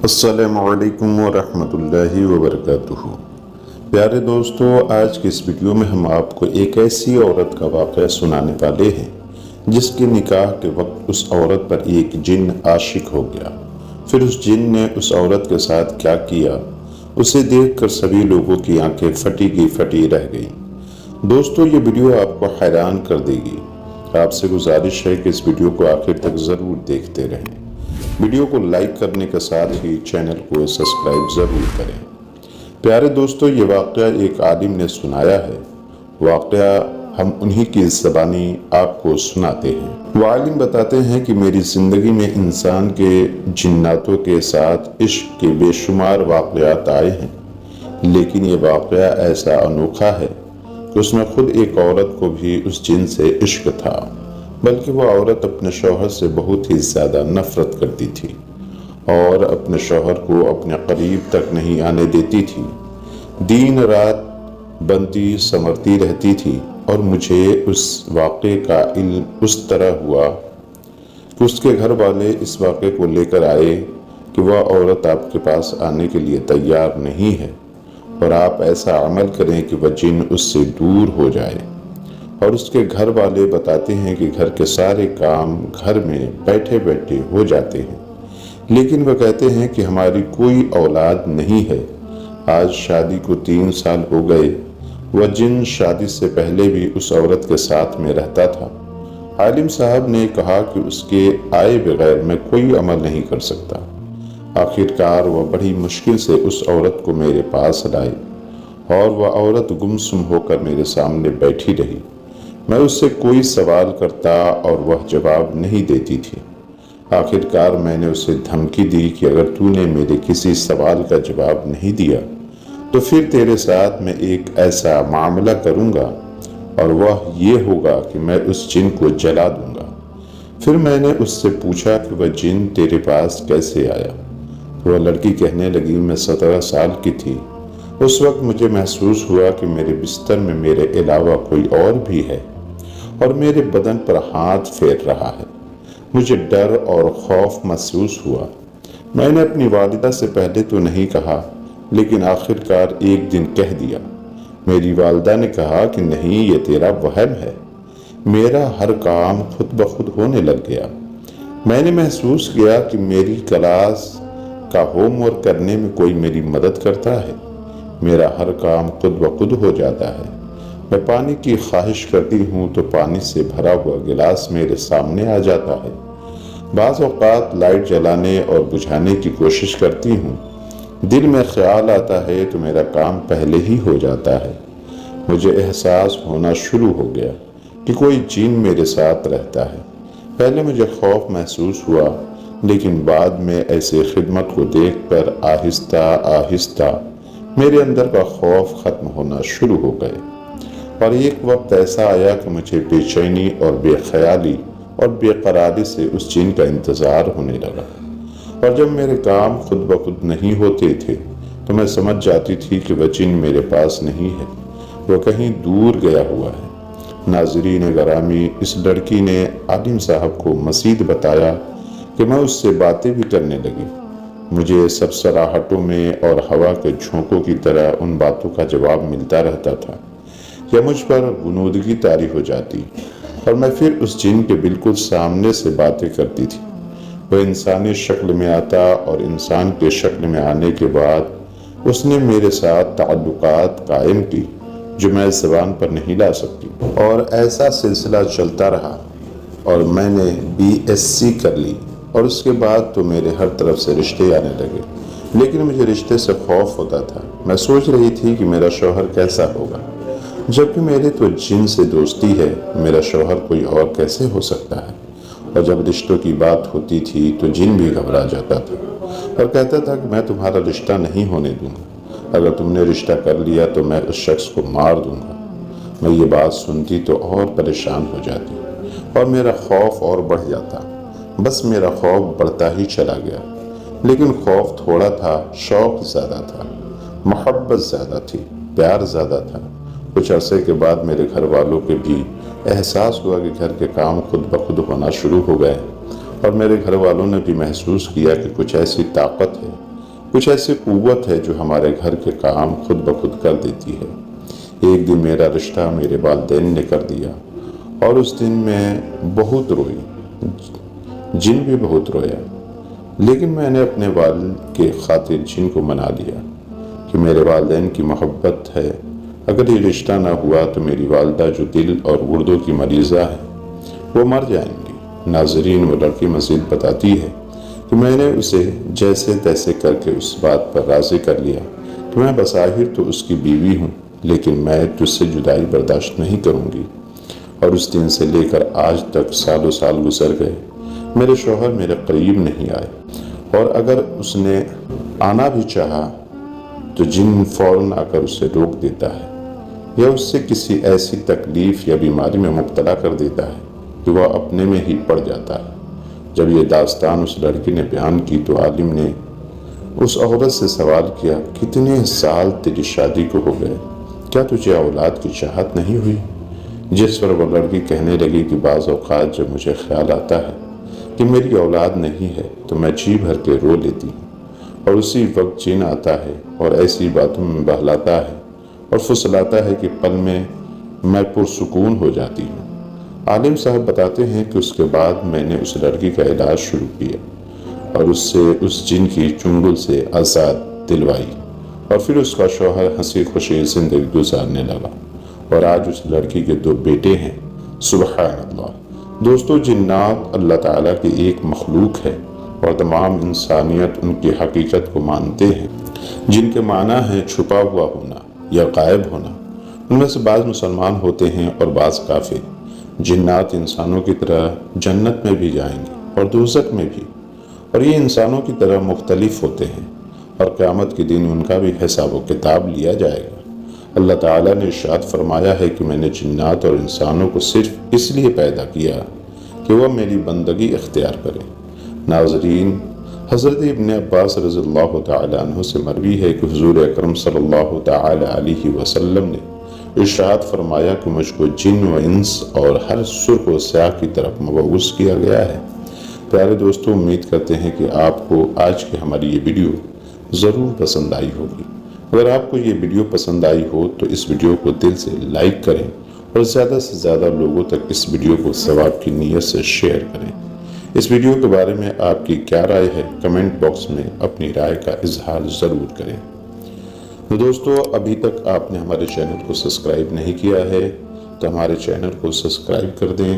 السلام علیکم ورحمۃ اللہ وبرکاتہ۔ پیارے دوستو، آج کی اس ویڈیو میں ہم آپ کو ایک ایسی عورت کا واقعہ سنانے والے ہیں جس کے نکاح کے وقت اس عورت پر ایک جن عاشق ہو گیا۔ پھر اس جن نے اس عورت کے ساتھ کیا کیا، اسے دیکھ کر سبھی لوگوں کی آنکھیں پھٹی رہ گئیں۔ دوستو، یہ ویڈیو آپ کو حیران کر دے گی۔ آپ سے گزارش ہے کہ اس ویڈیو کو آخر تک ضرور دیکھتے رہیں۔ ویڈیو کو لائک کرنے کے ساتھ ہی چینل کو سبسکرائب ضرور کریں۔ پیارے دوستو، یہ واقعہ ایک عالم نے سنایا ہے۔ واقعہ ہم انہی کی زبانی آپ کو سناتے ہیں۔ وہ عالم بتاتے ہیں کہ میری زندگی میں انسان کے جناتوں کے ساتھ عشق کے بے شمار واقعات آئے ہیں، لیکن یہ واقعہ ایسا انوکھا ہے کہ اس میں خود ایک عورت کو بھی اس جن سے عشق تھا، بلکہ وہ عورت اپنے شوہر سے بہت ہی زیادہ نفرت کرتی تھی اور اپنے شوہر کو اپنے قریب تک نہیں آنے دیتی تھی۔ دن رات بنتی سنورتی رہتی تھی، اور مجھے اس واقعے کا علم اس طرح ہوا کہ اس کے گھر والے اس واقعے کو لے کر آئے کہ وہ عورت آپ کے پاس آنے کے لیے تیار نہیں ہے، اور آپ ایسا عمل کریں کہ وہ جن اس سے دور ہو جائے۔ اور اس کے گھر والے بتاتے ہیں کہ گھر کے سارے کام گھر میں بیٹھے بیٹھے ہو جاتے ہیں، لیکن وہ کہتے ہیں کہ ہماری کوئی اولاد نہیں ہے۔ آج شادی کو 3 سال ہو گئے۔ وہ جن شادی سے پہلے بھی اس عورت کے ساتھ میں رہتا تھا۔ عالم صاحب نے کہا کہ اس کے آئے بغیر میں کوئی عمل نہیں کر سکتا۔ آخرکار وہ بڑی مشکل سے اس عورت کو میرے پاس لائے، اور وہ عورت گمسم ہو کر میرے سامنے بیٹھی رہی۔ میں اس سے کوئی سوال کرتا اور وہ جواب نہیں دیتی تھی۔ آخرکار میں نے اسے دھمکی دی کہ اگر تو نے میرے کسی سوال کا جواب نہیں دیا تو پھر تیرے ساتھ میں ایک ایسا معاملہ کروں گا، اور وہ یہ ہوگا کہ میں اس جن کو جلا دوں گا۔ پھر میں نے اس سے پوچھا کہ وہ جن تیرے پاس کیسے آیا؟ وہ لڑکی کہنے لگی، میں 17 سال کی تھی۔ اس وقت مجھے محسوس ہوا کہ میرے بستر میں میرے علاوہ کوئی اور بھی ہے، اور میرے بدن پر ہاتھ پھیر رہا ہے۔ مجھے ڈر اور خوف محسوس ہوا۔ میں نے اپنی والدہ سے پہلے تو نہیں کہا، لیکن آخرکار ایک دن کہہ دیا۔ میری والدہ نے کہا کہ نہیں، یہ تیرا وہم ہے۔ میرا ہر کام خود بخود ہونے لگ گیا۔ میں نے محسوس کیا کہ میری کلاس کا ہوم ورک کرنے میں کوئی میری مدد کرتا ہے۔ میرا ہر کام خود بخود ہو جاتا ہے۔ میں پانی کی خواہش کرتی ہوں تو پانی سے بھرا ہوا گلاس میرے سامنے آ جاتا ہے۔ بعض اوقات لائٹ جلانے اور بجھانے کی کوشش کرتی ہوں، دل میں خیال آتا ہے تو میرا کام پہلے ہی ہو جاتا ہے۔ مجھے احساس ہونا شروع ہو گیا کہ کوئی جن میرے ساتھ رہتا ہے۔ پہلے مجھے خوف محسوس ہوا، لیکن بعد میں ایسے خدمت کو دیکھ کر آہستہ آہستہ میرے اندر کا خوف ختم ہونا شروع ہو گئے۔ اور ایک وقت ایسا آیا کہ مجھے بے چینی اور بے خیالی اور بے قراری سے اس جن کا انتظار ہونے لگا، اور جب میرے کام خود بخود نہیں ہوتے تھے تو میں سمجھ جاتی تھی کہ وہ جن میرے پاس نہیں ہے، وہ کہیں دور گیا ہوا ہے۔ ناظرین گرامی، اس لڑکی نے عالم صاحب کو مزید بتایا کہ میں اس سے باتیں بھی کرنے لگی۔ مجھے سرسراہٹوں میں اور ہوا کے جھونکوں کی طرح ان باتوں کا جواب ملتا رہتا تھا، یا مجھ پر غنودگی طاری ہو جاتی، اور میں پھر اس جن کے بالکل سامنے سے باتیں کرتی تھی۔ وہ انسانی شکل میں آتا، اور انسان کے شکل میں آنے کے بعد اس نے میرے ساتھ تعلقات قائم کی جو میں زبان پر نہیں لا سکتی، اور ایسا سلسلہ چلتا رہا، اور میں نے BSc کر لی، اور اس کے بعد تو میرے ہر طرف سے رشتے آنے لگے، لیکن مجھے رشتے سے خوف ہوتا تھا۔ میں سوچ رہی تھی کہ میرا شوہر کیسا ہوگا، جبکہ میرے تو جن سے دوستی ہے، میرا شوہر کوئی اور کیسے ہو سکتا ہے؟ اور جب رشتوں کی بات ہوتی تھی تو جن بھی گھبرا جاتا تھا اور کہتا تھا کہ میں تمہارا رشتہ نہیں ہونے دوں گا، اگر تم نے رشتہ کر لیا تو میں اس شخص کو مار دوں گا۔ میں یہ بات سنتی تو اور پریشان ہو جاتی، اور میرا خوف اور بڑھ جاتا۔ بس میرا خوف بڑھتا ہی چلا گیا، لیکن خوف تھوڑا تھا، شوق زیادہ تھا، محبت زیادہ تھی، پیار زیادہ تھا۔ کچھ عرصے کے بعد میرے گھر والوں کے بھی احساس ہوا کہ گھر کے کام خود بخود ہونا شروع ہو گئے، اور میرے گھر والوں نے بھی محسوس کیا کہ کچھ ایسی طاقت ہے کچھ ایسی قوت ہے جو ہمارے گھر کے کام خود بخود کر دیتی ہے۔ ایک دن میرا رشتہ میرے والدین نے کر دیا اور اس دن میں بہت روئی، جن بھی بہت رویا، لیکن میں نے اپنے والد کے خاطر جن کو منا لیا کہ میرے والدین کی محبت ہے، اگر یہ رشتہ نہ ہوا تو میری والدہ جو دل اور گردوں کی مریضہ ہے وہ مر جائیں گی۔ ناظرین، وہ لڑکی مزید بتاتی ہے کہ میں نے اسے جیسے تیسے کر کے اس بات پر راضی کر لیا کہ میں بظاہر تو اس کی بیوی ہوں، لیکن میں تجھ سے جدائی برداشت نہیں کروں گی۔ اور اس دن سے لے کر آج تک سالوں سال گزر گئے، میرے شوہر میرے قریب نہیں آئے، اور اگر اس نے آنا بھی چاہا تو جن فوراً آ کر اسے روک دیتا ہے یا اس سے کسی ایسی تکلیف یا بیماری میں مبتلا کر دیتا ہے کہ وہ اپنے میں ہی پڑ جاتا ہے۔ جب یہ داستان اس لڑکی نے بیان کی تو عالم نے اس عورت سے سوال کیا، کتنے سال تیری شادی کو ہو گئے، کیا تجھے اولاد کی چاہت نہیں ہوئی؟ جس پر وہ لڑکی کہنے لگی کہ بعض اوقات جب مجھے خیال آتا ہے کہ میری اولاد نہیں ہے تو میں جی بھر کے رو لیتی ہوں، اور اسی وقت جن آتا ہے اور ایسی باتوں میں بہلاتا ہے اور فسلاتا ہے کہ پل میں پرسکون ہو جاتی ہوں۔ عالم صاحب بتاتے ہیں کہ اس کے بعد میں نے اس لڑکی کا علاج شروع کیا اور اس سے اس جن کی چنگل سے آزاد دلوائی، اور پھر اس کا شوہر ہنسی خوشی زندگی گزارنے لگا، اور آج اس لڑکی کے 2 بیٹے ہیں۔ سبحان اللہ۔ دوستو، جنات اللہ تعالیٰ کی ایک مخلوق ہے اور تمام انسانیت ان کی حقیقت کو مانتے ہیں، جن کے معنی ہے چھپا ہوا ہونا یا غائب ہونا۔ ان میں سے بعض مسلمان ہوتے ہیں اور بعض کافر۔ جنات انسانوں کی طرح جنت میں بھی جائیں گے اور دوزخ میں بھی، اور یہ انسانوں کی طرح مختلف ہوتے ہیں، اور قیامت کے دن ان کا بھی حساب و کتاب لیا جائے گا۔ اللہ تعالیٰ نے ارشاد فرمایا ہے کہ میں نے جنات اور انسانوں کو صرف اس لیے پیدا کیا کہ وہ میری بندگی اختیار کریں۔ ناظرین، حضرت ابن عباس رضی اللہ تعالیٰ عنہ سے مروی ہے کہ حضور اکرم صلی اللہ تعالیٰ علیہ وسلم نے ارشاد فرمایا کہ مجھ کو جن و انس اور ہر سرخ و سیاہ کی طرف مبعوث کیا گیا ہے۔ پیارے دوستو، امید کرتے ہیں کہ آپ کو آج کی ہماری یہ ویڈیو ضرور پسند آئی ہوگی۔ اگر آپ کو یہ ویڈیو پسند آئی ہو تو اس ویڈیو کو دل سے لائک کریں اور زیادہ سے زیادہ لوگوں تک اس ویڈیو کو ثواب کی نیت سے شیئر کریں۔ اس ویڈیو کے بارے میں آپ کی کیا رائے ہے، کمنٹ باکس میں اپنی رائے کا اظہار ضرور کریں۔ تو دوستو، ابھی تک آپ نے ہمارے چینل کو سبسکرائب نہیں کیا ہے تو ہمارے چینل کو سبسکرائب کر دیں